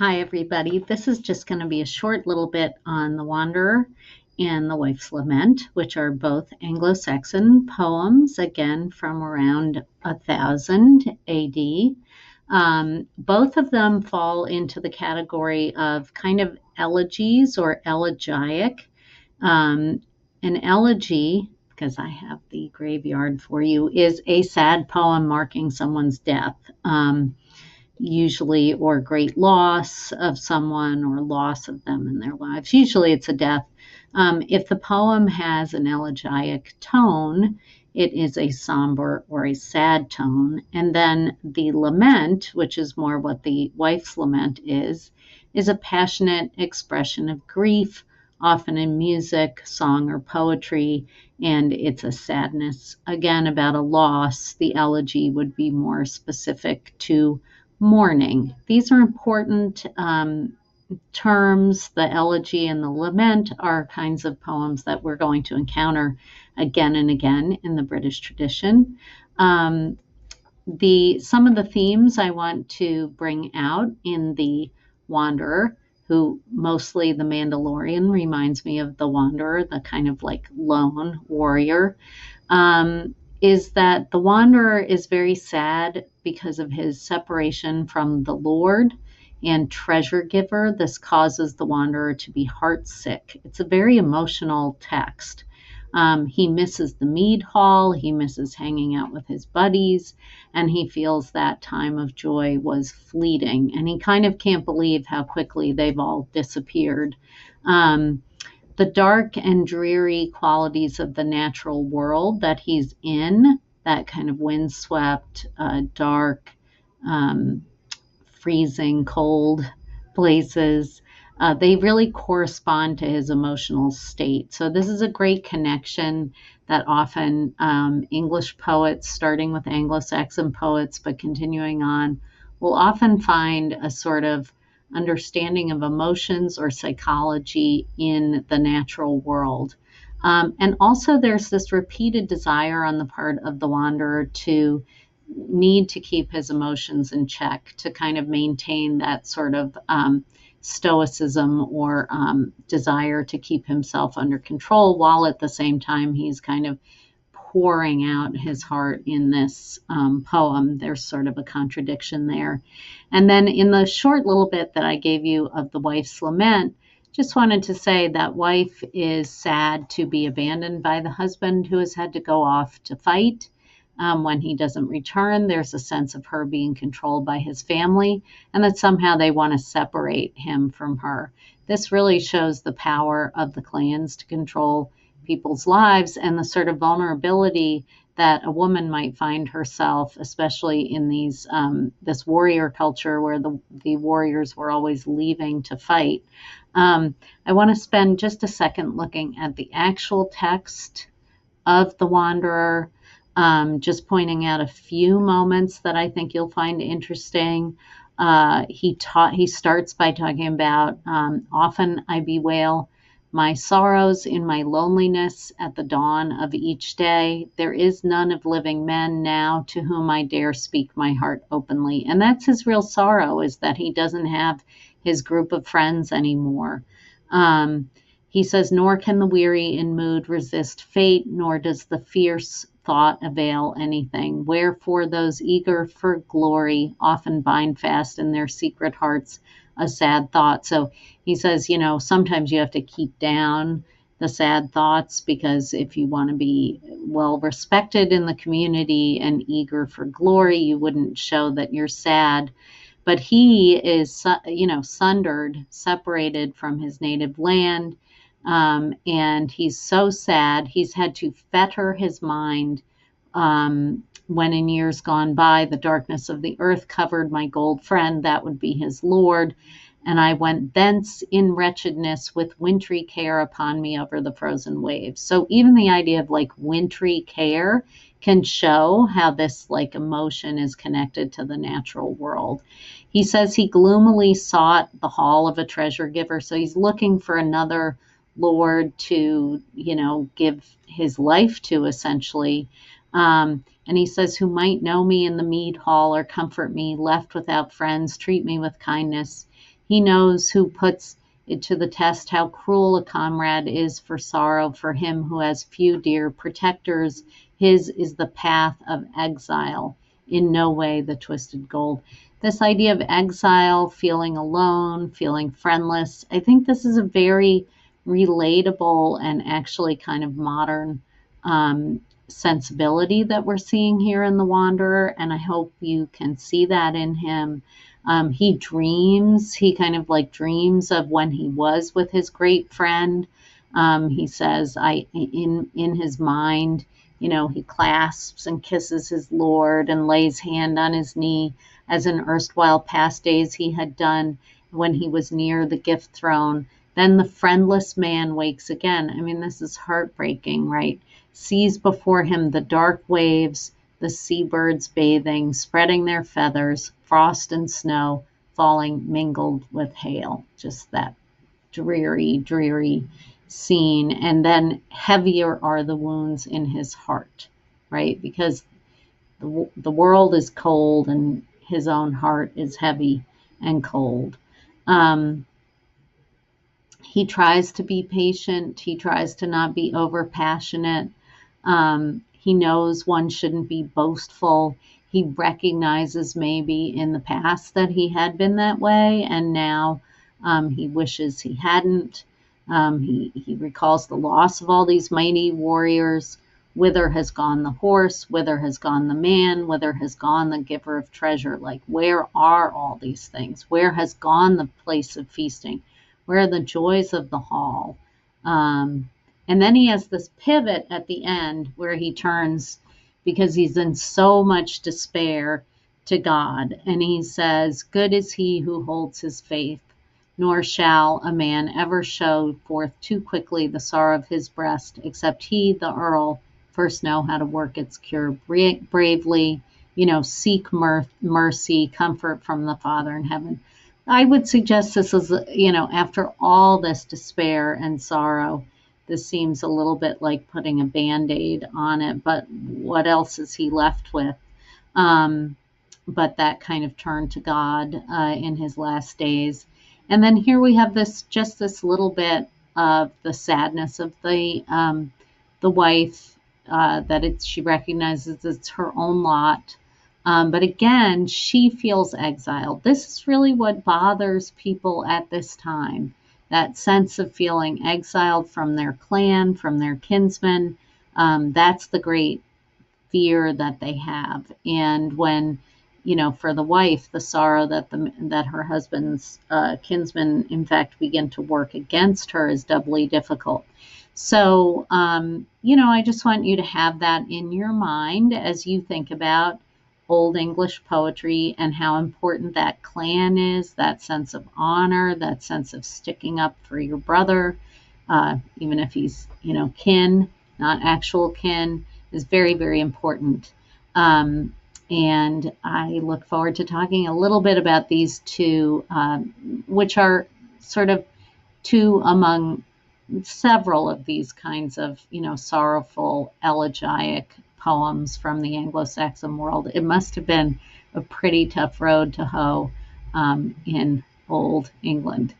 Hi, everybody. This is just going to be a short little bit on The Wanderer and The Wife's Lament, which are both Anglo-Saxon poems, again from around 1000 AD. Both of them fall into the category of kind of elegies or elegiac. An elegy, because I have the graveyard for you, is a sad poem marking someone's death. Usually, or great loss of someone or loss of them in their lives. Usually it's a death. If the poem has an elegiac tone, it is a somber or a sad tone. And then the lament, which is more what the wife's lament is a passionate expression of grief, often in music, song, or poetry, and it's a sadness, again, about a loss. The elegy would be more specific to mourning. These are important terms. The elegy and the lament are kinds of poems that we're going to encounter again and again in the British tradition. Some of the themes I want to bring out in The Wanderer, who mostly the Mandalorian reminds me of the Wanderer, the kind of like lone warrior, is that the Wanderer is very sad because of his separation from the Lord and treasure giver. This causes the Wanderer to be heartsick. It's a very emotional text. He misses the mead hall, he misses hanging out with his buddies, and he feels that time of joy was fleeting, and he kind of can't believe how quickly they've all disappeared. The dark and dreary qualities of the natural world that he's in, that kind of windswept, dark, freezing, cold places, they really correspond to his emotional state. So this is a great connection that often English poets, starting with Anglo-Saxon poets, but continuing on, will often find a sort of understanding of emotions or psychology in the natural world. And also there's this repeated desire on the part of the wanderer to need to keep his emotions in check, to kind of maintain that sort of stoicism or desire to keep himself under control, while at the same time he's kind of pouring out his heart in this poem. There's sort of a contradiction there. And then in the short little bit that I gave you of the wife's lament, just wanted to say that wife is sad to be abandoned by the husband who has had to go off to fight. When he doesn't return, there's a sense of her being controlled by his family, and that somehow they want to separate him from her. This really shows the power of the clans to control people's lives and the sort of vulnerability that a woman might find herself, especially in this warrior culture where the warriors were always leaving to fight. I want to spend just a second looking at the actual text of The Wanderer, just pointing out a few moments that I think you'll find interesting. He starts by talking about, often I bewail my sorrows in my loneliness at the dawn of each day. There is none of living men now to whom I dare speak my heart openly. And that's his real sorrow, is that he doesn't have his group of friends anymore. He says, nor can the weary in mood resist fate, nor does the fierce thought avail anything. Wherefore those eager for glory often bind fast in their secret hearts a sad thought. So he says, sometimes you have to keep down the sad thoughts, because if you want to be well respected in the community and eager for glory, you wouldn't show that you're sad. But he is, sundered, separated from his native land. And he's so sad, he's had to fetter his mind. When in years gone by, the darkness of the earth covered my gold friend, that would be his Lord. And I went thence in wretchedness with wintry care upon me over the frozen waves. So even the idea of like wintry care can show how this like emotion is connected to the natural world. He says he gloomily sought the hall of a treasure giver. So he's looking for another Lord to, give his life to, essentially. And he says, who might know me in the mead hall or comfort me, left without friends, treat me with kindness. He knows who puts it to the test how cruel a comrade is for sorrow, for him who has few dear protectors. His is the path of exile, in no way the twisted gold. This idea of exile, feeling alone, feeling friendless, I think this is a very relatable and actually kind of modern sensibility that we're seeing here in the Wanderer, and I hope you can see that in him. He dreams, he kind of like dreams of when he was with his great friend. He says, in his mind, he clasps and kisses his Lord and lays hand on his knee, as in erstwhile past days he had done when he was near the gift throne. Then the friendless man wakes again. I mean, this is heartbreaking, right? Sees before him the dark waves, the seabirds bathing, spreading their feathers, frost and snow falling mingled with hail. Just that dreary, dreary scene. And then heavier are the wounds in his heart, right? Because the world is cold and his own heart is heavy and cold. He tries to be patient. He tries to not be over passionate. He knows one shouldn't be boastful. He recognizes maybe in the past that he had been that way, and now he wishes he hadn't. He recalls the loss of all these mighty warriors. Whither has gone the horse? Whither has gone the man? Whither has gone the giver of treasure? Like, where are all these things? Where has gone the place of feasting? Where are the joys of the hall? And then he has this pivot at the end where he turns, because he's in so much despair, to God. And he says, good is he who holds his faith, nor shall a man ever show forth too quickly the sorrow of his breast, except he, the Earl, first know how to work its cure bravely, seek mercy, comfort from the Father in heaven. I would suggest this is, after all this despair and sorrow, this seems a little bit like putting a Band-Aid on it, but what else is he left with? But that kind of turn to God in his last days. And then here we have this little bit of the sadness of the wife, that she recognizes it's her own lot. But again, she feels exiled. This is really what bothers people at this time, that sense of feeling exiled from their clan, from their kinsmen. That's the great fear that they have. And when, for the wife, the sorrow that her husband's kinsmen, in fact, begin to work against her is doubly difficult. So, I just want you to have that in your mind as you think about Old English poetry and how important that clan is, that sense of honor, that sense of sticking up for your brother, even if he's, kin, not actual kin, is very, very important. And I look forward to talking a little bit about these two, which are sort of two among several of these kinds of, sorrowful elegiac poems from the Anglo-Saxon world. It must have been a pretty tough road to hoe in Old England.